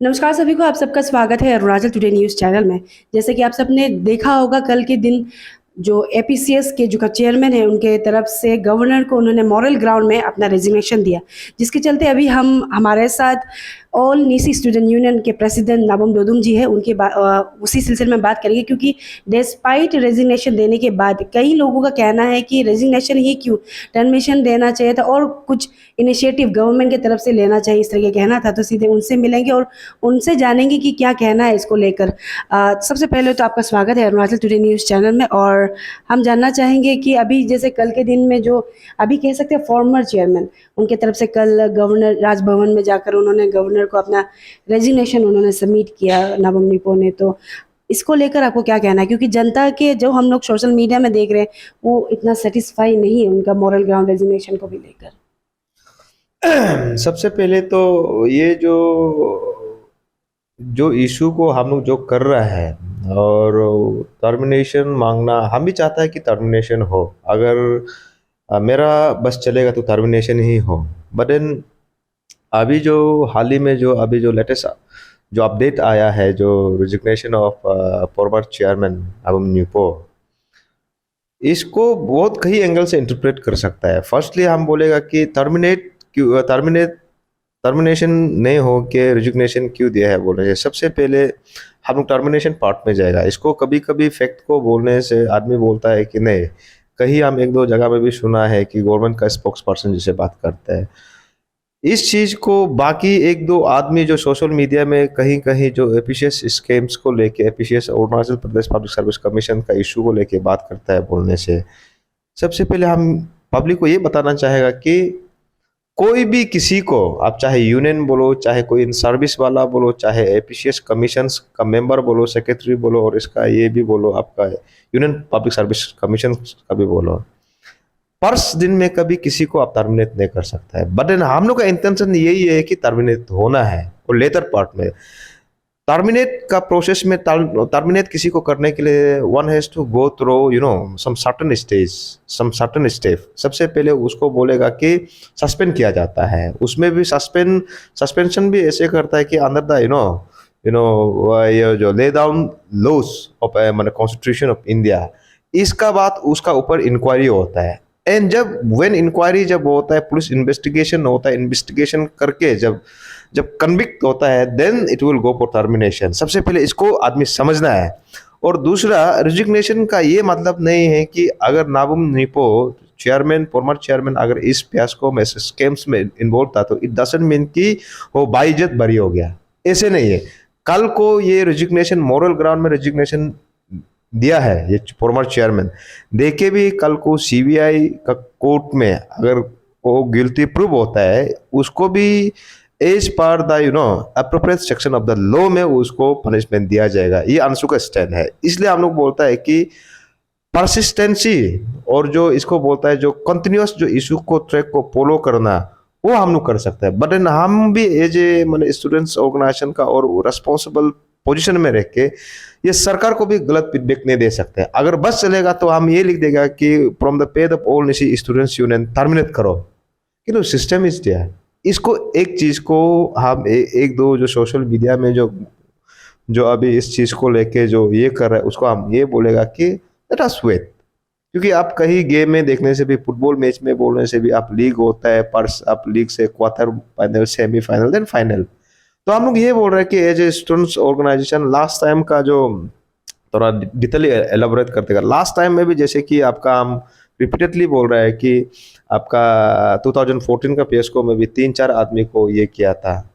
नमस्कार सभी को, आप सबका स्वागत है अरुणाचल टुडे न्यूज़ चैनल में। जैसे कि आप सबने देखा होगा, कल के दिन जो एपीसीएस के जो चेयरमैन हैं, उनके तरफ से गवर्नर को उन्होंने मॉरल ग्राउंड में अपना रेजिग्नेशन दिया, जिसके चलते अभी हमारे साथ ऑल नीसी स्टूडेंट यूनियन के प्रेसिडेंट नाबम डोदुम जी है। उसी सिलसिले में बात करेंगे, क्योंकि डिस्पाइट रेजिग्नेशन देने के बाद कई लोगों का कहना है कि रेजिग्नेशन ही क्यों, टर्मिनेशन देना चाहिए था और कुछ इनिशिएटिव गवर्नमेंट की तरफ से लेना चाहिए, इस तरह का कहना था। तो सीधे उनसे मिलेंगे और उनसे जानेंगे कि क्या कहना है इसको लेकर। सबसे पहले तो आपका स्वागत है अरुणाचल टुडे न्यूज़ चैनल में। और हम जानना चाहेंगे कि अभी जैसे कल के दिन में जो अभी कह सकते हैं फॉर्मर चेयरमैन, उनके तरफ से कल गवर्नर राजभवन में जाकर उन्होंने गवर्नर को अपना रेजिग्नेशन उन्होंने सबमिट किया, नवम निपो ने। तो इसको लेकर आपको क्या कहना है, क्योंकि जनता के जो हम लोग सोशल मीडिया में देख रहे हैं वो इतना सेटिस्फाई नहीं है उनका मॉरल ग्राउंड रेजिग्नेशन को भी लेकर। सबसे पहले तो ये जो जो इशू को हम लोग जो कर रहा है और टर्मिनेशन मांगना, हम भी चाहता है कि टर्मिनेशन हो। अगर मेरा बस चलेगा तो टर्मिनेशन ही हो। बट देन अभी जो हाल ही में जो अभी जो लेटेस्ट जो अपडेट आया है, जो रिजिग्नेशन ऑफ फॉर्मर चेयरमैन अबम न्यूपो, इसको बहुत कई एंगल से इंटरप्रेट कर सकता है। फर्स्टली हम बोलेगा कि टर्मिनेशन नहीं हो के रिजिग्नेशन क्यों दिया है बोलने से सबसे पहले हम लोग टर्मिनेशन पार्ट में जाएगा। इसको कभी कभी फैक्ट को बोलने से आदमी बोलता है कि नहीं, कहीं हम एक दो जगह में भी सुना है कि गवर्नमेंट का स्पोक्स पर्सन जिसे बात करता है, इस चीज को बाकी एक दो आदमी जो सोशल मीडिया में कहीं कहीं जो एपीसीएस स्कीम्स को लेके, एपीसीएस Arunachal Pradesh public service commission का इशू को लेके बात करता है बोलने से सबसे पहले हम पब्लिक को ये बताना चाहेगा कि कोई भी किसी को, आप चाहे यूनियन बोलो, चाहे कोई इन सर्विस वाला बोलो, चाहे एपीसीएस कमीशन का मेंबर बोलो, सेक्रेटरी बोलो, और इसका ये भी बोलो आपका यूनियन पब्लिक सर्विस कमीशन का भी बोलो, पर्स दिन में कभी किसी को आप टर्मिनेट नहीं कर सकता है। बट हम लोग का इंटेंशन यही है कि टर्मिनेट होना है। और लेटर पार्ट में टर्मिनेट का प्रोसेस में टर्मिनेट किसी को करने के लिए one has to go through some certain stage, some certain step. सबसे पहले उसको बोलेगा कि सस्पेंड किया जाता है। उसमें भी सस्पेंशन भी ऐसे करता है कि अंडर द ये जो ले डाउन लॉस ऑफ मतलब कॉन्स्टिट्यूशन ऑफ इंडिया, इसका बाद उसका ऊपर इंक्वायरी होता है। एंड जब इंक्वायरी जब होता है, पुलिस इन्वेस्टिगेशन होता है, इन्वेस्टिगेशन करके जब जब कन्विक्ट होता है, then it will go for termination. सबसे पहले इसको आदमी समझना है। और दूसरा, रिजिग्नेशन का ये मतलब नहीं है कि अगर Nabam Nipo chairman, former chairman, अगर इस फियास्को में स्कैम्स में इन्वॉल्व था तो इट डजंट मीन कि वो बाइज्जत बरी हो गया। ऐसे नहीं है। कल को ये रिजिग्नेशन मॉरल ग्राउंड में रिजिग्नेशन दिया है ये फॉर्मर चेयरमैन, देखे भी कल को सीबीआई का कोर्ट में अगर वो गिल्टी प्रूव होता है, उसको भी as per the appropriate section of the law में उसको पनिशमेंट दिया जाएगा। ये अंशु का स्टैंड है। इसलिए हम लोग बोलता है कि परसिस्टेंसी और जो इसको बोलता है जो कंटिन्यूअस जो इशू को ट्रैक को फॉलो करना, वो हम लोग कर सकते हैं। बट हम भी एज ए मतलब स्टूडेंट्स ऑर्गेनाइजेशन का और रेस्पॉन्सिबल पोजीशन में रह के ये सरकार को भी गलत फीडबैक नहीं दे सकते। अगर बस चलेगा तो हम ये लिख देगा कि from the paid of all Nyishi students union terminate करो, कि सिस्टम इज देयर। इसको एक चीज को हम एक दो जो सोशल मीडिया में जो जो अभी इस चीज को लेके जो ये कर रहा है, उसको हम ये बोलेगा कि लेट अस वेट। क्योंकि आप कहीं गेम में देखने से भी, फुटबॉल मैच में बोलने से भी, आप लीग होता है, पर्स आप लीग से quarter final, semifinal, then final. तो हम लोग ये बोल रहे हैं कि as a students organisation last time का जो थोड़ा डिटेल एलाबोरेट करते हैं। लास्ट टाइम में भी जैसे कि आपका हम रिपीटेडली बोल रहा है कि आपका 2014 का फियास्को में भी 3-4 आदमी को ये किया था,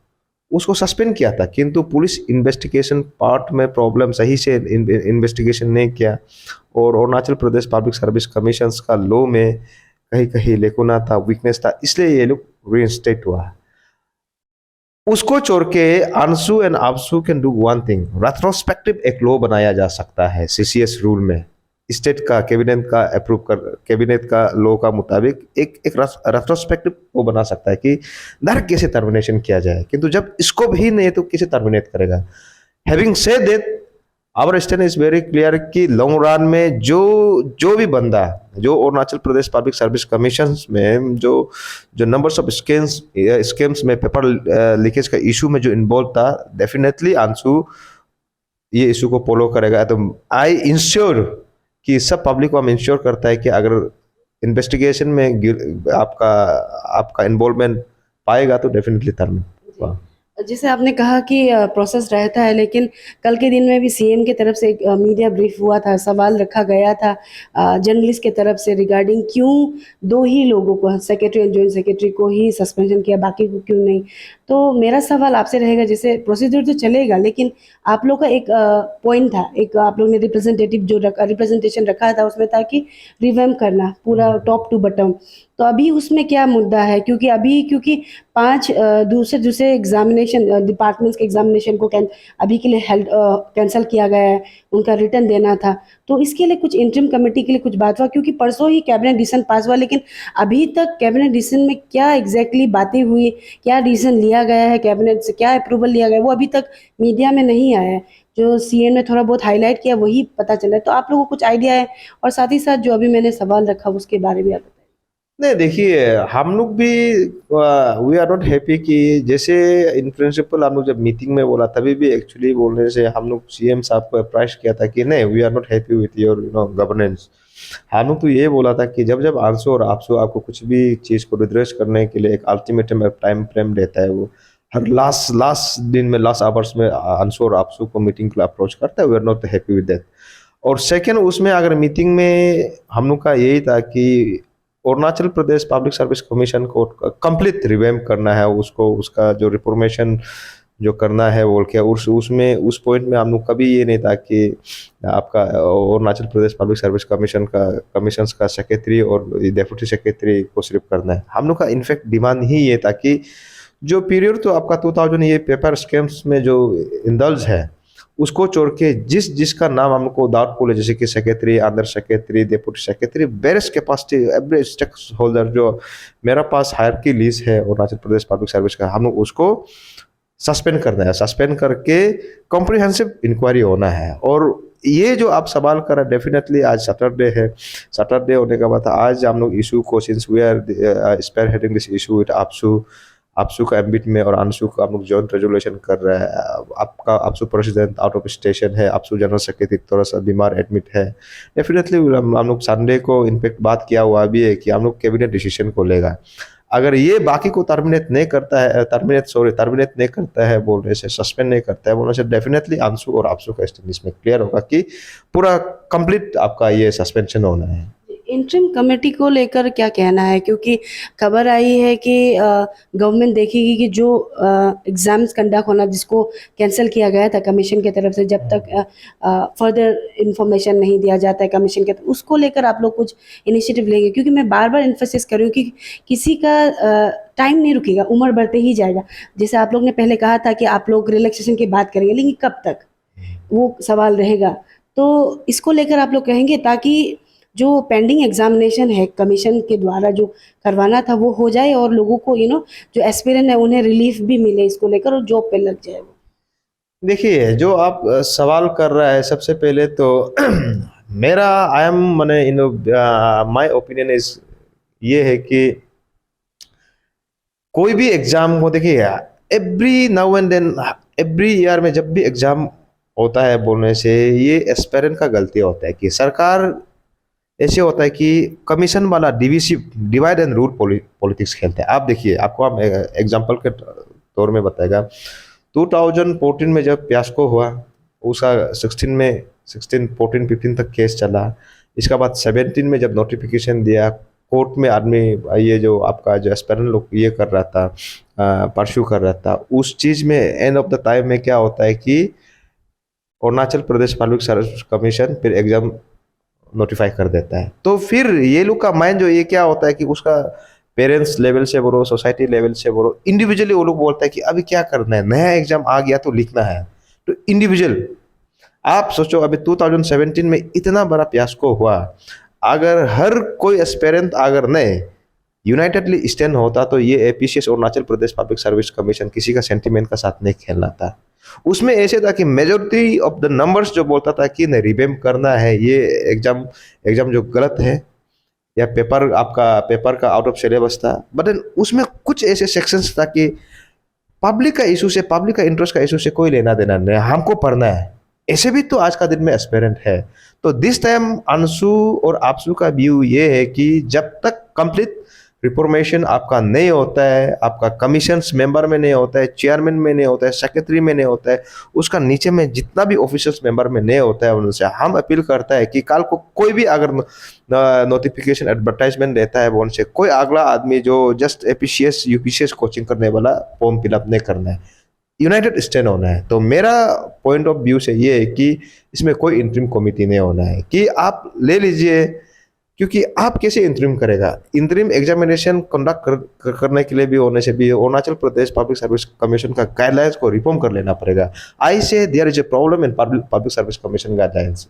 उसको सस्पेंड किया था, किंतु पुलिस इन्वेस्टिगेशन पार्ट में प्रॉब्लम, सही से इन्वेस्टिगेशन नहीं किया। और Arunachal Pradesh public service commission का लॉ में कहीं कहीं लेकुना था, वीकनेस था, इसलिए ये लोग रीइंस्टेट हुआ। उसको छोड़ के Anshu and AAPSU can do one thing, retrospective एक लॉ बनाया जा सकता है सीसीएस रूल में। स्टेट का कैबिनेट का अप्रूव कर, कैबिनेट का लॉ का मुताबिक एक एक रेट्रोस्पेक्टिव वो बना सकता है कि डायरेक्ट कैसे टर्मिनेशन किया जाए। किंतु जब इसको भी नहीं तो कैसे टर्मिनेट करेगा। Having said that, our stand is very clear कि लॉन्ग रन में जो भी बंदा जो Arunachal Pradesh public service commission में जो जो नंबर्स ऑफ स्कीम्स में पेपर लीकेज का इशू में जो इन्वॉल्व था, डेफिनेटली अंशु ये इशू को फॉलो करेगा। तो आई इंश्योर कि सब पब्लिक को हम इंश्योर करता है कि अगर इन्वेस्टिगेशन में आपका आपका इन्वॉल्वमेंट पाएगा तो डेफिनेटली टर्मिनेट। जैसे आपने कहा कि प्रोसेस रहता है, लेकिन कल के दिन में भी सीएम की तरफ से एक मीडिया ब्रीफ हुआ था, सवाल रखा गया था जर्नलिस्ट के तरफ से रिगार्डिंग क्यों 2 ही लोगों को, सेक्रेटरी एंड जॉइंट सेक्रेटरी को ही सस्पेंशन किया, बाकी को क्यों नहीं। तो मेरा सवाल आपसे रहेगा, जैसे प्रोसीजर तो चलेगा, लेकिन आप लोग का एक पॉइंट था, एक आप लोग ने रिप्रेजेंटेटिव जो रिप्रेजेंटेशन रखा था उसमें था कि रिवैम्प करना पूरा टॉप टू बटन। तो अभी उसमें क्या मुद्दा है? क्योंकि 5 दूसरे एग्जामिनेशन डिपार्टमेंट्स के एग्जामिनेशन को अभी के लिए कैंसिल किया गया है, उनका रिटर्न देना था। तो इसके लिए कुछ इंटरिम कमेटी के लिए कुछ बात हुआ? क्योंकि परसों ही कैबिनेट डिसीजन पास हुआ, लेकिन अभी तक कैबिनेट डिसीजन में क्या एग्जैक्टली बातें हुई, क्या डिसीजन लिया गया है कैबिनेट से, क्या अप्रूवल लिया गया है, वो अभी तक मीडिया में नहीं आया है। जो सीएम ने थोड़ा बहुत हाईलाइट किया वही पता चला है। तो आप लोगों को कुछ आइडिया है? और साथ ही साथ जो अभी मैंने सवाल रखा उसके बारे में आप बताइए। नहीं, देखिए हम लोग भी वी आर नॉट हैप्पी कि जैसे इन प्रिंसिपल हम लोग जब मीटिंग में बोला तभी भी एक्चुअली बोलने से हम लोग सीएम साहब को अप्राइज किया था कि नहीं, we are not happy with your governance. हम लोग तो ये बोला था कि जब आंसू और आपसू आपको कुछ भी चीज़ को रिड्रेस करने के लिए एक अल्टीमेटम टाइम फ्रेम देता है, वो हर लास्ट दिन में लास्ट आवर्स में आंसू और आपसू को मीटिंग को अप्रोच करता है। We are not happy with that. और सेकेंड, उसमें अगर मीटिंग में हम लोग का यही था कि Arunachal Pradesh public service commission को कंप्लीट रिवैम्प करना है, उसको उसका जो रिफॉर्मेशन जो करना है बोल के, उसमें उस पॉइंट में हम लोग कभी ये नहीं था कि आपका Arunachal Pradesh public service commission का सेक्रेटरी और डेप्यूटी सेक्रेटरी को सिर्फ करना है। हम लोग का इनफैक्ट डिमांड ही ये था कि जो पीरियड तो आपका 2000 ये पेपर स्कैम्स में जो इंडल्ज है उसको छोड़ के जिसका नाम हमको डाउटफुल है, जैसे कि secretary, under secretary, deputy secretary, various capacity every stakeholder जो मेरा पास हायरार्की लिस्ट है अरुणाचल प्रदेश पब्लिक सर्विस का, हम लोग उसको सस्पेंड करना है। सस्पेंड करके कॉम्प्रिहेंसिव इंक्वायरी होना है। और ये जो आप सवाल कर रहे हैं, डेफिनेटली आज सैटरडे है, सैटरडे होने का बाद आज हम लोग इशू को since we are spearheading this issue with AAPSU का एम्बिट में और अंशु का हम लोग जॉइंट रेजोल्यूशन कर रहे हैं। आपका आपसू प्रेसिडेंट आउट ऑफ स्टेशन है, आपसू जनरल सेक्रेटरी थोड़ा सा बीमार एडमिट है। डेफिनेटली हम लोग संडे को इनफैक्ट बात किया हुआ भी है कि हम लोग कैबिनेट डिसीजन को लेगा। अगर ये बाकी को टर्मिनेट नहीं करता है बोलने से, सस्पेंड नहीं करता है बोलने से, डेफिनेटली अंशु और आपसू का स्टैंड इसमें क्लियर होगा कि पूरा कंप्लीट आपका ये सस्पेंशन होना है। इंटरिम कमेटी को लेकर क्या कहना है? क्योंकि खबर आई है कि गवर्नमेंट देखेगी कि जो एग्जाम्स कंडक्ट होना जिसको कैंसिल किया गया था कमीशन की तरफ से, जब तक फर्दर इंफॉर्मेशन नहीं दिया जाता है कमीशन के, तो उसको लेकर आप लोग कुछ इनिशिएटिव लेंगे? क्योंकि मैं बार बार इन्फोसिस कर रही हूँ कि किसी का टाइम नहीं रुकेगा, उम्र बढ़ते ही जाएगा। जैसे आप लोग ने पहले कहा था कि आप लोग रिलैक्सेशन की बात करेंगे, लेकिन कब तक वो सवाल रहेगा। तो इसको लेकर आप लोग कहेंगे ताकि जो पेंडिंग एग्जामिनेशन है कमीशन के द्वारा जो करवाना था वो हो जाए और लोगों को जो एस्पिरेंट है उन्हें रिलीफ भी मिले इसको लेकर और जॉब पे लग जाए। देखिए, जो आप सवाल कर रहा है, सबसे पहले तो मेरा आई एम मैंने माय ओपिनियन इज ये है कि कोई भी एग्जाम हो, देखिए every now and then every year में जब भी एग्जाम होता है बोलने से ये एस्पेरेंट का गलती होता है कि सरकार ऐसे होता है कि कमीशन वाला डिवाइड एंड रूल पॉलिटिक्स खेलते हैं। आप देखिए, आपको हम एग्जांपल के तौर में बताएगा, 2014 में जब पियास्को हुआ उसका 14-15 तक केस चला। इसके बाद 17 में जब नोटिफिकेशन दिया कोर्ट में, आदमी ये जो आपका जो एस्पेरेंट लोग ये कर रहा था, परस्यू कर रहा था, उस चीज़ में एंड ऑफ द टाइम में क्या होता है कि Arunachal Pradesh public service commission फिर एग्जाम नोटिफाई कर देता है। तो फिर ये लोग का माइंड जो ये क्या होता है कि उसका पेरेंट्स लेवल से बोलो, सोसाइटी लेवल से बोलो, इंडिविजुअली वो लोग बोलता है कि अभी क्या करना है, नया एग्जाम आ गया तो लिखना है। तो इंडिविजुअल आप सोचो, अभी 2017 में इतना बड़ा फियास्को हुआ, अगर हर कोई एस्पेरेंट अगर नहीं यूनाइटेडली स्टैंड होता तो ये एपीसीएस Arunachal Pradesh public service commission किसी का सेंटिमेंट का साथ नहीं खेलना था। उसमें ऐसे था कि मेजोरिटी ऑफ द नंबर्स जो बोलता था कि नहीं रिवेम करना है, ये एग्जाम एग्जाम जो गलत है, या पेपर का आउट ऑफ सिलेबस था। बट देन उसमें कुछ ऐसे सेक्शंस था कि पब्लिक का इशू से, पब्लिक का इंटरेस्ट का इशू से कोई लेना देना नहीं, हमको पढ़ना है। ऐसे भी तो आज का दिन में एस्पेरेंट है। तो दिस टाइम अंशु और आपसू का व्यू ये है कि जब तक कंप्लीट रिफॉर्मेशन आपका नहीं होता है, आपका कमीशंस मेंबर में नहीं होता है, चेयरमैन में नहीं होता है, सेक्रेटरी में नहीं होता है, उसका नीचे में जितना भी ऑफिसर्स मेंबर में नहीं होता है, उनसे हम अपील करता है कि कल को कोई भी अगर नोटिफिकेशन एडवर्टाइजमेंट देता है, वो उनसे कोई अगला आदमी जो जस्ट एपीसीएस यूपीसीएस कोचिंग करने वाला फॉर्म फिलअप नहीं करना है, यूनाइटेड स्टैंड होना है। तो मेरा पॉइंट ऑफ व्यू से ये है कि इसमें कोई इंटरिम कमिटी नहीं होना है, कि आप ले लीजिए, क्योंकि आप कैसे इंटरिम करेगा। इंटरिम एग्जामिनेशन करने के लिए भी होने से भी Arunachal Pradesh public service commission का गाइडलाइंस को रिफॉर्म कर लेना पड़ेगा। I say there is a problem in public service commission guidelines,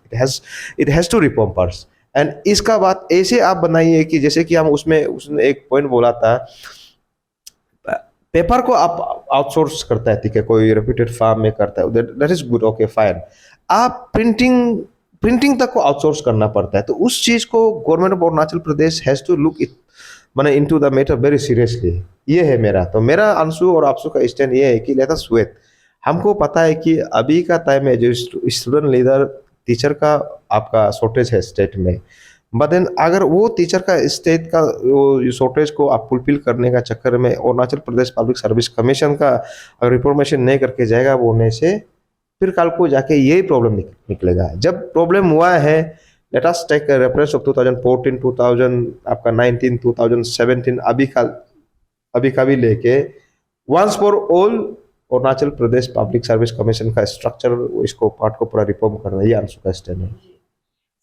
it has to reform first. And इसका बात ऐसे आप बनाइए कि जैसे कि हम उसने एक पॉइंट बोला था, पेपर को आप आउटसोर्स करता है, ठीक है, कोई रेप्यूटेड फार्म में करता है, that is good, okay fine. आप प्रिंटिंग तक को आउटसोर्स करना पड़ता है, तो उस चीज को government of Arunachal Pradesh has to look it माने into the matter very seriously. ये है मेरा, तो मेरा अंशु और आपसु का स्टैंड ये है कि लेट अस वेट। हमको पता है कि अभी का टाइम है जो स्टूडेंट लीडर टीचर का आपका शॉर्टेज है स्टेट में, बट देन अगर वो टीचर का स्टेट का वो शॉर्टेज को आप फुलफिल करने का चक्कर में Arunachal Pradesh public service commission का रिफॉर्मेशन नहीं करके जाएगा बोलने से, फिर कल को जाके यही प्रॉब्लम निकलेगा। जब प्रॉब्लम हुआ है, let us take reference of 2014, 2000 आपका 19, 2017, अभी का भी लेके once for all Arunachal Pradesh public service commission का स्ट्रक्चर, इसको पार्ट को पूरा रिफॉर्म करना, ये आंसू का स्टैंड है।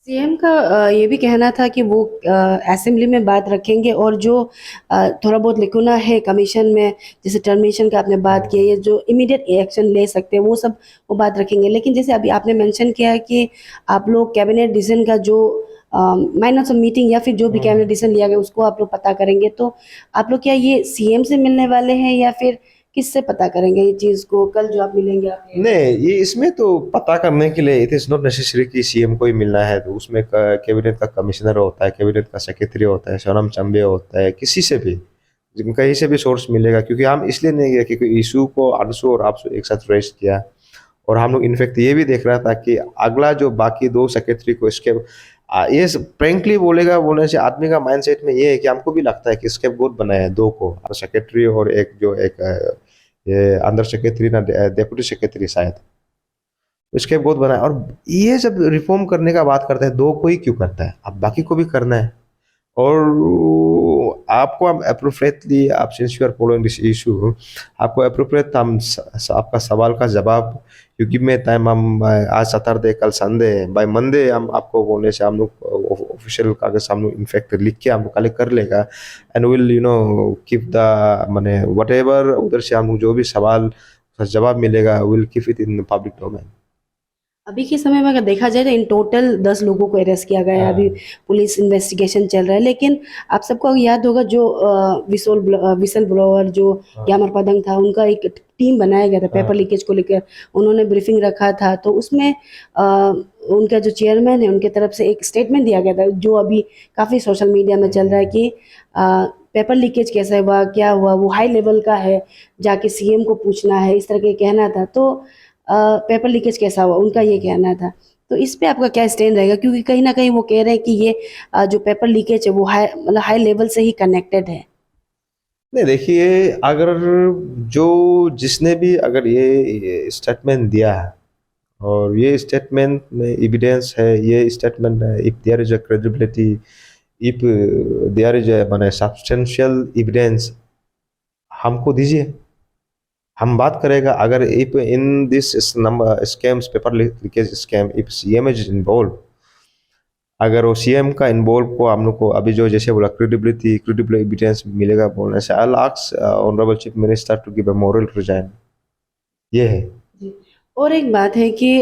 सीएम का ये भी कहना था कि वो असेंबली में बात रखेंगे और जो थोड़ा बहुत लिखना है कमीशन में, जैसे टर्मिनेशन का आपने बात की है, ये जो इमीडिएट एक्शन ले सकते हैं वो बात रखेंगे। लेकिन जैसे अभी आपने मेंशन किया है कि आप लोग कैबिनेट डिसीजन का जो माइनस ऑफ मीटिंग या फिर जो भी कैबिनेट डिसीजन लिया गया उसको आप लोग पता करेंगे, तो आप लोग क्या ये सीएम से मिलने वाले हैं या फिर किससे पता करेंगे ये चीज़ को कल जो आप मिलेंगे आप? नहीं, ये इसमें तो पता करने के लिए इट इज़ नॉट नेसेसरी कि सीएम को ही मिलना है। तो उसमें कैबिनेट का कमिश्नर होता है, कैबिनेट का सेक्रेटरी होता है, सोनम चंबे होता है, किसी से भी कहीं से भी सोर्स मिलेगा। क्योंकि हम इसलिए नहीं गए क्योंकि इशू को अंशु और आपसु एक साथ रेस्ट किया, और हम लोग इनफैक्ट ये भी देख रहा था कि अगला जो बाकी दो सेक्रेटरी को इसके ये फ्रेंकली बोलेगा बोलने से आदमी का माइंडसेट में ये है कि हमको भी लगता है कि इसके बहुत बनाए हैं दो को, सेक्रेटरी और एक ये अंडर सेक्रेटरी ना डेप्यूटी सेक्रेटरी शायद, इसके बहुत बनाए। और ये जब रिफॉर्म करने का बात करता है, दो को ही क्यों करता है, अब बाकी को भी करना है। और आपको हम अप्रोप्रिएटली, आप since you are following this issue, आपको अप्रोप्रिएट हम आपका सवाल का जवाब यू गिव मी टाइम, हम आज सैटरडे कल संडे बाय मंडे हम आपको बोलने से हम लोग ऑफिशियल कागज हम लोग इनफैक्ट लिख के हम लोग कलेक्ट कर लेगा, and will you know keep the माने वट एवर उधर से हम लोग जो भी सवाल का जवाब मिलेगा will keep it in public domain. अभी के समय में अगर देखा जाए तो इन टोटल 10 लोगों को अरेस्ट किया गया है, अभी पुलिस इन्वेस्टिगेशन चल रहा है। लेकिन आप सबको याद होगा जो विसल ब्लोअर जो ग्यामर पदंग था, उनका एक टीम बनाया गया था पेपर लीकेज को लेकर, उन्होंने ब्रीफिंग रखा था। तो उसमें उनका जो चेयरमैन है उनके तरफ से एक स्टेटमेंट दिया गया था जो अभी काफ़ी सोशल मीडिया में चल रहा है कि पेपर लीकेज कैसा हुआ, क्या हुआ, वो हाई लेवल का है, जाके सीएम को पूछना है, इस तरह के कहना था। तो पेपर लीकेज कैसा हुआ, उनका ये कहना था। तो इस पे आपका क्या स्टैंड रहेगा, क्योंकि कहीं ना कहीं वो कह रहे हैं कि ये जो पेपर लीकेज है वो हाई लेवल से ही कनेक्टेड है। नहीं देखिए, अगर जो जिसने भी अगर ये स्टेटमेंट दिया है और ये स्टेटमेंट में एविडेंस है, ये स्टेटमेंट है, if there is a credibility, if there is a माने सब्सटेंशियल एविडेंस, हमको दीजिए, हम बात करेगा। अगर if in this number scams, paper leakage scam, if CM is involve, अगर वो सीएम का इन्वॉल्व को हम लोग को अभी जो जैसे बोला क्रेडिबल एविडेंस मिलेगा बोलने से, I will ask honourable chief minister to give a moral resign. ये है। जी। और एक बात है कि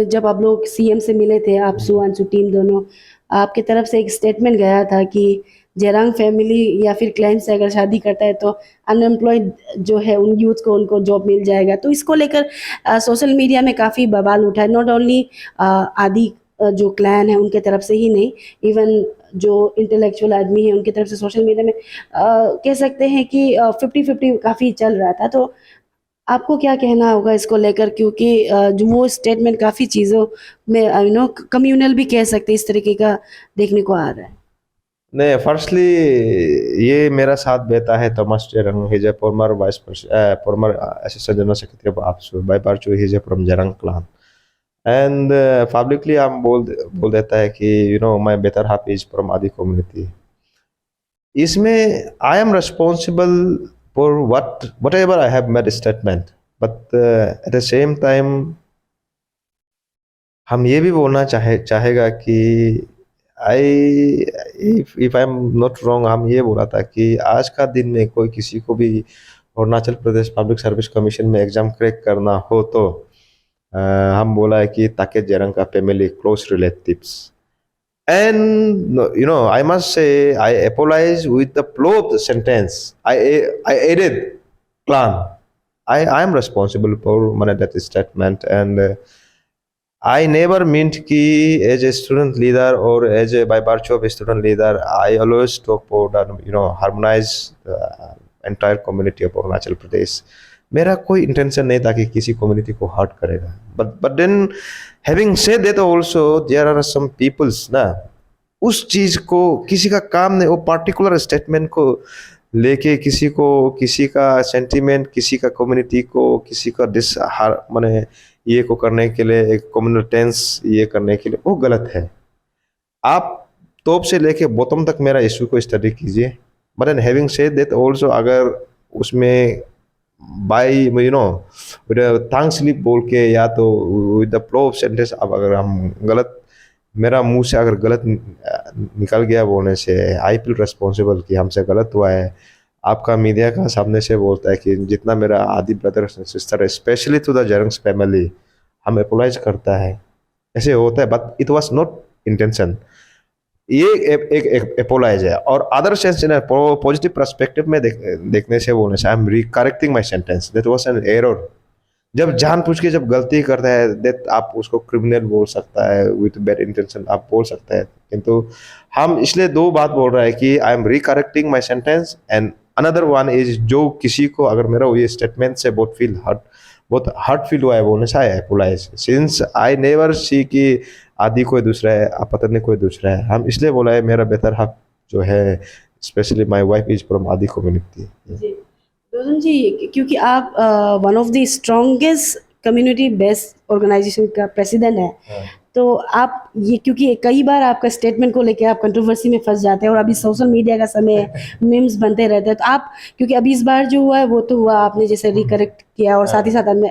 जब आप लोग सीएम से मिले थे, आप सुअंशु टीम दोनों, आपकी तरफ से एक स्टेटमेंट गया था कि जयराम फैमिली या फिर क्लैन से अगर शादी करता है तो अनएम्प्लॉयड जो है उन यूथ को उनको जॉब मिल जाएगा। तो इसको लेकर सोशल मीडिया में काफ़ी बवाल उठा है, नॉट ओनली आदि जो क्लैन है उनके तरफ से ही नहीं, इवन जो इंटेलेक्चुअल आदमी है उनकी तरफ से सोशल मीडिया में कह सकते हैं कि 50-50 काफ़ी चल रहा था। तो आपको क्या कहना होगा इसको लेकर, क्योंकि जो वो स्टेटमेंट काफ़ी चीज़ों में कम्युनल भी कह सकते हैं, इस तरीके का देखने को आ रहा है। नहीं, फर्स्टली ये मेरा साथ देता है Thomas Jerang, he is a former assistant general secretary of APSU, by virtue he is a from Jerang clan, and publicly हम बोल देता है कि my better half is from Adi community. इसमें I am responsible for whatever I have made statement, but at the same time हम ये भी बोलना चाहेगा कि if I am not wrong, हम ये बोला था कि आज का दिन में कोई किसी को भी Arunachal Pradesh public service commission में एग्जाम क्रैक करना हो तो हम बोला है कि ताके जेरंग का family close relatives, and I must say I apologize with the flawed sentence. I added clan. I am responsible for that statement, and I never meant ki as a student leader or as a by virtue of a student leader I always talk about harmonize entire community of Arunachal Pradesh. मेरा कोई intention नहीं था कि किसी community को hurt करेगा, but then having said that also there are some peoples ना, उस चीज को किसी का काम नहीं, वो पर्टिकुलर स्टेटमेंट को लेके किसी का सेंटीमेंट, किसी का कम्युनिटी को, किसी का माने ये को करने के लिए, एक कम्युनल टेंस ये करने के लिए, वो गलत है। आप टॉप से लेके बॉटम तक मेरा इशू को स्टडी कीजिए, but and having said that also अगर उसमें बाई विद थंग स्लिप बोल के या तो with the flow of sentence, अब अगर हम गलत, मेरा मुंह से अगर गलत निकल गया बोलने से, आई फील रिस्पॉन्सिबल कि हमसे गलत हुआ है। आपका मीडिया का सामने से बोलता है कि जितना मेरा आदि ब्रदर सिस्टर है, specially to the Jerangs family, हम अपोलाइज करता है, ऐसे होता है, but it was not intention. ये एक अपोलाइज है, और other sense in positive perspective में देखने से बोलने से, I am recorrecting my sentence, that was an error. जब जानबूझ के जब गलती करता है, दैट आप उसको क्रिमिनल बोल सकता है, विथ बैड इंटेंशन आप बोल सकता है, किंतु हम इसलिए दो बात बोल रहा है कि I am recorrecting my sentence, and another one is जो किसी को अगर मेरा ये स्टेटमेंट से बहुत हर्ट फील हुआ है बोलने से, I apologise, since I never see कि आदि कोई दूसरा है, आप पता नहीं कोई दूसरा है, हम इसलिए बोला है मेरा बेहतर हाफ जो है, specially my wife is from Adi community. Rojen ji, क्योंकि आप one of the strongest community based organisation का प्रेसिडेंट है, तो आप ये, क्योंकि कई बार आपका स्टेटमेंट को लेकर आप कंट्रोवर्सी में फंस जाते हैं, और अभी सोशल मीडिया का समय है, मीम्स बनते रहते हैं, तो आप, क्योंकि अभी इस बार जो हुआ है वो तो हुआ, आपने जैसे रिकरेक्ट किया, और साथ ही साथ आपने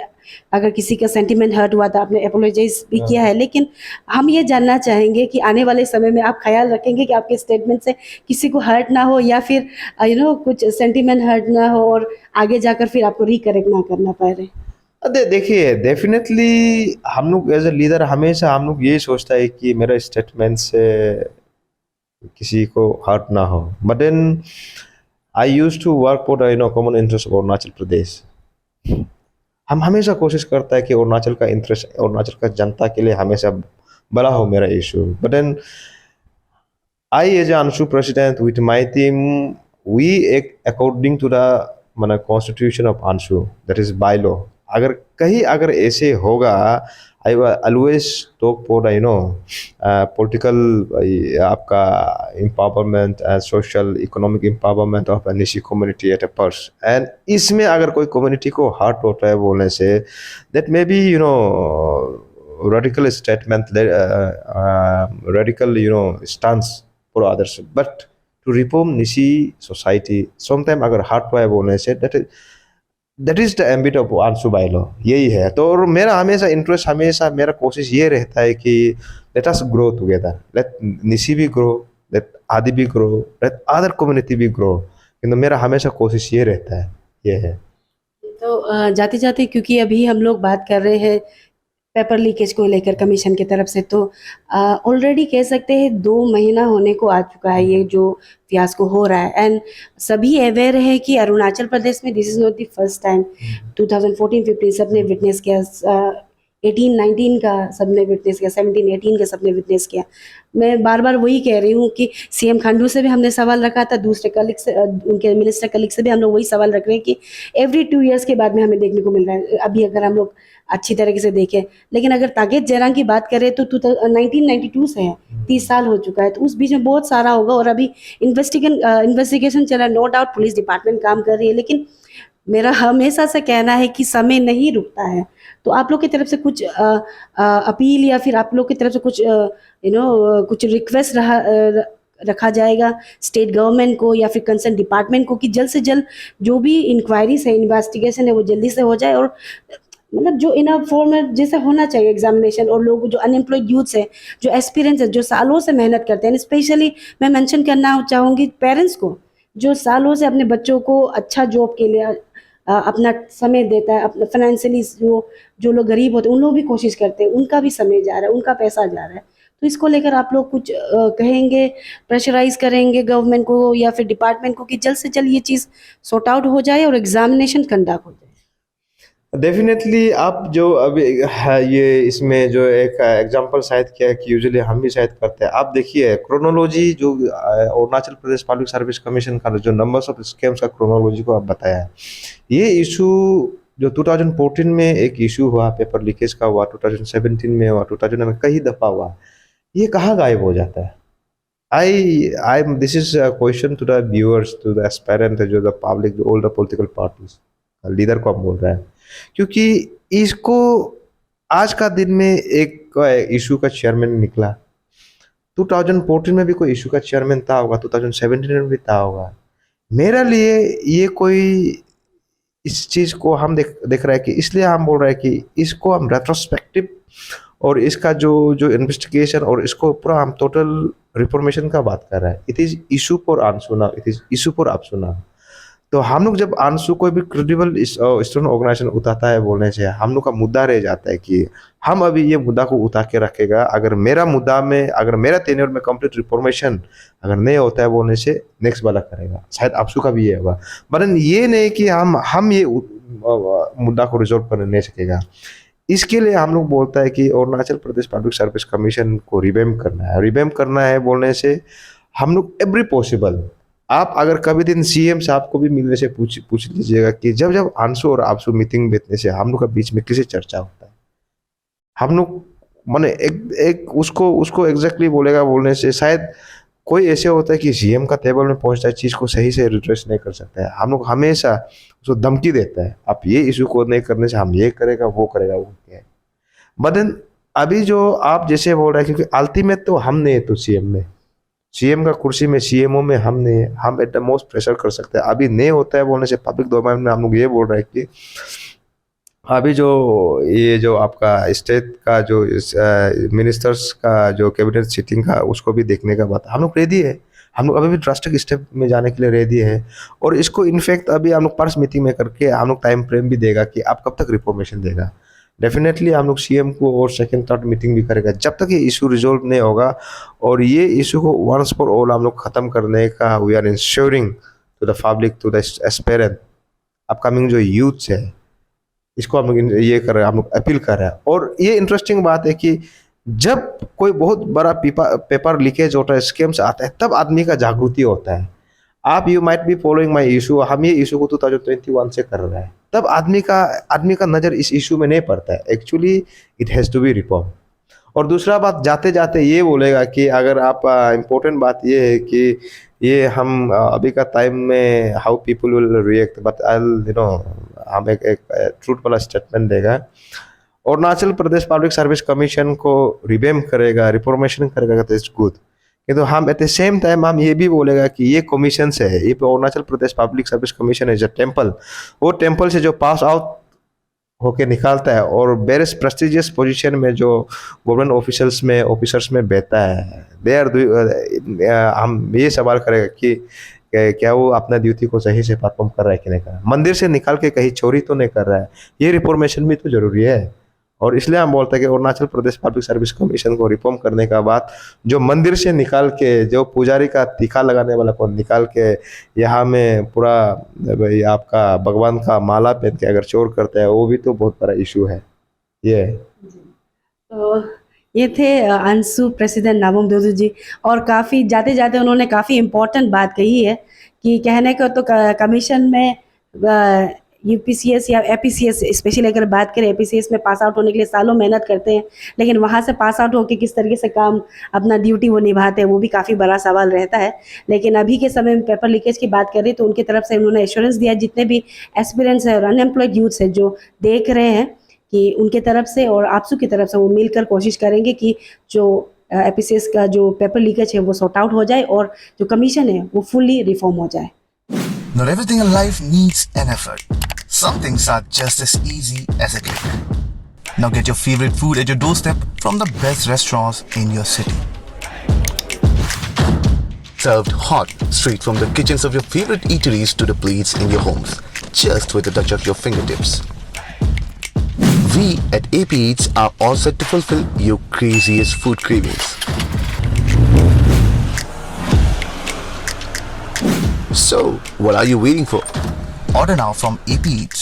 अगर किसी का सेंटीमेंट हर्ट हुआ था आपने अपोलोजाइज भी किया है, लेकिन हम ये जानना चाहेंगे कि आने वाले समय में आप ख्याल रखेंगे कि आपके स्टेटमेंट से किसी को हर्ट ना हो, या फिर कुछ सेंटीमेंट हर्ट ना हो, और आगे जाकर फिर आपको रिकरेक्ट ना करना पड़े। देखिए, डेफिनेटली हम लोग एज ए लीडर हमेशा हम लोग यही सोचता है कि मेरा स्टेटमेंट से किसी को हर्ट ना हो, but then I use to work for common interest of Arunachal Pradesh. हम हमेशा कोशिश करता है कि अरुणाचल का इंटरेस्ट, अरुणाचल का जनता के लिए हमेशा बड़ा हो मेरा issue, but then I as a ANSU president with my team, we according to the constitution of ANSU, that is by law, अगर ऐसे होगा, I always talk for political आपका empowerment and social economic empowerment of Nyishi community at a पर्स, and इसमें अगर कोई community को hurt होता है बोलने से, that may be radical statement, radical stance for others, but to reform Nishi society sometime अगर हर्ट हुआ है बोलने से, that is the ambit of Anshu buy low, यही है। तो और मेरा हमेशा इंटरेस्ट, हमेशा मेरा कोशिश ये रहता है कि let us grow together, let Nyishi भी ग्रो, लेट आदि भी ग्रो, लेट अदर कम्युनिटी भी ग्रो, किंतु मेरा हमेशा कोशिश ये रहता है, ये है। तो जाते जाते, क्योंकि अभी हम लोग बात कर रहे हैं पेपर लीकेज को लेकर कमीशन की तरफ से, तो ऑलरेडी कह सकते हैं 2 महीना होने को आ चुका है ये जो फियास्को हो रहा है। एंड सभी अवेयर है कि अरुणाचल प्रदेश में this is not the first time. 2014-15 सबने विटनेस किया, 18-19 का सबने विटनेस किया, 17-18 का सबने विटनेस किया। मैं बार बार वही कह रही हूँ कि सीएम खांडू से भी हमने सवाल रखा था, दूसरे कलीग से, उनके मिनिस्टर कलीग से भी हम लोग वही सवाल रख रहे हैं कि एवरी 2 ईयर्स के बाद में हमें देखने को मिल रहा है। अभी अगर हम लोग अच्छी तरीके से देखें, लेकिन अगर तागिद जयराम की बात करें तो 1992 से है, 30 साल हो चुका है, तो उस बीच में बहुत सारा होगा। और अभी इन्वेस्टिगेशन चला, नो डाउट पुलिस डिपार्टमेंट काम कर रही है, लेकिन मेरा हमेशा से कहना है कि समय नहीं रुकता है। तो आप लोग की तरफ से कुछ अपील या फिर आप लोग की तरफ से कुछ कुछ रिक्वेस्ट रखा जाएगा स्टेट गवर्नमेंट को या फिर कंसर्न डिपार्टमेंट को कि जल्द से जल्द जो भी इंक्वायरीज है, इन्वेस्टिगेशन है, वो जल्दी से हो जाए, और मतलब जो इन फॉर्मेट जैसे होना चाहिए एग्जामिनेशन, और लोग जो अनएम्प्लॉयड यूथ्स है, जो एक्सपीरियंस है, जो सालों से मेहनत करते हैं, स्पेशली मैं मेंशन करना चाहूँगी पेरेंट्स को, जो सालों से अपने बच्चों को अच्छा जॉब के लिए अपना समय देता है, अपना फाइनेंशियली जो लोग गरीब होते हैं उन लोग भी कोशिश करते हैं, उनका भी समय जा रहा है, उनका पैसा जा रहा है। तो इसको लेकर आप लोग कुछ कहेंगे, प्रेशराइज करेंगे गवर्नमेंट को या फिर डिपार्टमेंट को कि जल्द से जल्द ये चीज़ सॉर्ट आउट हो जाए और एग्जामिनेशन कंडक्ट हो जाए। डेफिनेटली आप जो अभी ये इसमें जो एक एग्जांपल शायद किया है कि यूजुअली हम भी शायद करते हैं। आप देखिए क्रोनोलॉजी जो Arunachal Pradesh public service commission का जो नंबर्स ऑफ स्कैम्स का क्रोनोलॉजी को आप बताया है, ये इशू जो 2014 में एक इशू हुआ, पेपर लीकेज का हुआ, 2017 में हुआ, 2000 में कई दफ़ा हुआ, ये कहाँ गायब हो जाता है? I this is question to the viewers, to the aspirant, जो द पब्लिक, जो ओल्डर पॉलिटिकल पार्टीज लीडर को आप बोल रहे हैं, क्योंकि इसको आज का दिन में एक इशू का चेयरमैन निकला। 2014 में भी कोई इशू का चेयरमैन था होगा, 2017 में भी था होगा। मेरे लिए ये कोई इस चीज़ को हम देख रहे हैं कि इसलिए हम बोल रहे हैं कि इसको हम रेट्रोस्पेक्टिव और इसका जो इन्वेस्टिगेशन और इसको पूरा हम टोटल रिफॉर्मेशन का बात कर रहे हैं। इट इज़ इशू फॉर आंसू now, it is issue for आंसू नाउ। तो हम लोग जब आंसू कोई भी क्रेडिबल स्टूडेंट ऑर्गेनाइजेशन उठाता है बोलने से, हम लोग का मुद्दा रह जाता है कि हम अभी ये मुद्दा को उठा के रखेगा। अगर मेरा मुद्दा में, अगर मेरा टेन्योर में कंप्लीट रिफॉर्मेशन अगर नहीं होता है बोलने से, नेक्स्ट वाला करेगा, शायद आंसू का भी ये होगा। बट ये नहीं कि हम ये मुद्दा को रिजॉल्व कर नहीं सकेगा। इसके लिए हम लोग बोलता है कि Arunachal Pradesh public service commission को रिवैम्प करना है बोलने से हम लोग एवरी पॉसिबल, आप अगर कभी दिन सीएम साहब को भी मिलने से पूछ लीजिएगा कि जब आंसू और आपसू मीटिंग बैठने से हम लोग का बीच में किसी चर्चा होता है, हम लोग माने एक उसको एग्जैक्टली बोलेगा बोलने से शायद कोई ऐसे होता है कि सीएम का टेबल में पहुंचता है, चीज़ को सही से एड्रेस नहीं कर सकता है। हम लोग हमेशा उसको धमकी देता है, आप ये इशू को नहीं करने से हम ये करेगा वो क्या है। बट अभी जो आप जैसे बोल रहे हैं, क्योंकि अल्टीमेट तो हम नहीं है, तो सीएम का कुर्सी में, सीएमओ में हम एट द मोस्ट प्रेशर कर सकते हैं। अभी नहीं होता है बोलने से पब्लिक डोमेन में हम लोग ये बोल रहे हैं कि अभी जो आपका स्टेट का जो मिनिस्टर्स का जो कैबिनेट सीटिंग का उसको भी देखने का बात हम लोग रेडी है। हम लोग अभी भी ड्रास्टिक स्टेप में जाने के लिए रेडी है, और इसको इनफैक्ट अभी हम लोग पर्स मीटिंग में करके हम लोग टाइम फ्रेम भी देगा कि आप कब तक रिफॉर्मेशन देगा। डेफिनेटली हम लोग सीएम को और सेकंड थर्ड मीटिंग भी करेगा जब तक ये इशू रिजोल्व नहीं होगा। और ये इशू को वंस फॉर ऑल हम लोग ख़त्म करने का we are ensuring to the public, to the aspirant, upcoming जो यूथ्स है, इसको हम लोग ये कर रहे हैं, हम लोग अपील कर रहे हैं। और ये इंटरेस्टिंग बात है कि जब कोई बहुत बड़ा पेपर लीकेज होता है, स्कैम्स आता है, तब आदमी का जागृति होता है। आप you might be following my issue, हम ये इशू को 2021 से कर रहे हैं, तब आदमी का नज़र इस इशू में नहीं पड़ता है। Actually it has to be reform. और दूसरा बात, जाते जाते ये बोलेगा कि अगर आप इम्पोर्टेंट बात ये है कि ये हम अभी का टाइम में how people will react, but I हम एक ट्रूथ वाला स्टेटमेंट देगा। Arunachal Pradesh public service commission को रिवैम्प करेगा, रिफॉर्मेशन करेगा, तो इट्स गुड। किंतु हम एट द सेम टाइम हम ये भी बोलेगा कि ये कमीशन से है, ये Arunachal Pradesh public service commission है जो टेम्पल, वो टेम्पल से जो पास आउट होके निकालता है और वेरियस प्रेस्टिजियस पोजीशन में जो गवर्नमेंट ऑफिसर्स में बैठता है, दे आर हम ये सवाल करेगा कि क्या वो अपना ड्यूटी को सही से परफॉर्म कर रहा है कि नहीं कर रहा है। मंदिर से निकाल के कहीं चोरी तो नहीं कर रहा है, ये रिफॉर्मेशन भी तो जरूरी है। और इसलिए हम बोलते हैं कि Arunachal Pradesh public service commission को रिफॉर्म करने का बाद जो मंदिर से निकाल के जो पुजारी का टीका लगाने वाला को निकाल के यहाँ में पूरा भाई आपका भगवान का माला पहन के अगर चोर करते हैं वो भी तो बहुत बड़ा इशू है ये। तो ये थे अंशु प्रेसिडेंट नाबम दोदू जी, और काफ़ी जाते जाते उन्होंने काफ़ी इम्पोर्टेंट बात कही है कि कहने को तो कमीशन में यूपीसीएस या एपीसीएस स्पेशली अगर बात करें, एपीसीएस में पास आउट होने के लिए सालों मेहनत करते हैं, लेकिन वहाँ से पास आउट होकर किस तरीके से काम अपना ड्यूटी वो निभाते हैं वो भी काफ़ी बड़ा सवाल रहता है। लेकिन अभी के समय में पेपर लीकेज की बात करें तो उनकी तरफ से उन्होंने एश्योरेंस दिया जितने भी एस्पिरेंट्स है और अनएम्प्लॉयड यूथ्स है जो देख रहे हैं कि उनके तरफ से और आपसू की तरफ से वो मिलकर कोशिश करेंगे कि जो एपीसीएस का जो पेपर लीकेज है वो सॉर्ट आउट हो जाए और जो कमीशन है वो फुल्ली रिफॉर्म हो जाए। Not everything in life needs an effort. Some things are just as easy as a click. Now get your favorite food at your doorstep from the best restaurants in your city. Served hot, straight from the kitchens of your favorite eateries to the plates in your homes, just with a touch of your fingertips. We at AP Eats are all set to fulfill your craziest food cravings. So, what are you waiting for? Order now from AP Eats,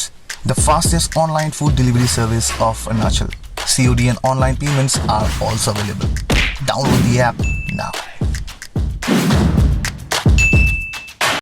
the fastest online food delivery service of Arunachal. COD and online payments are also available. Download the app now.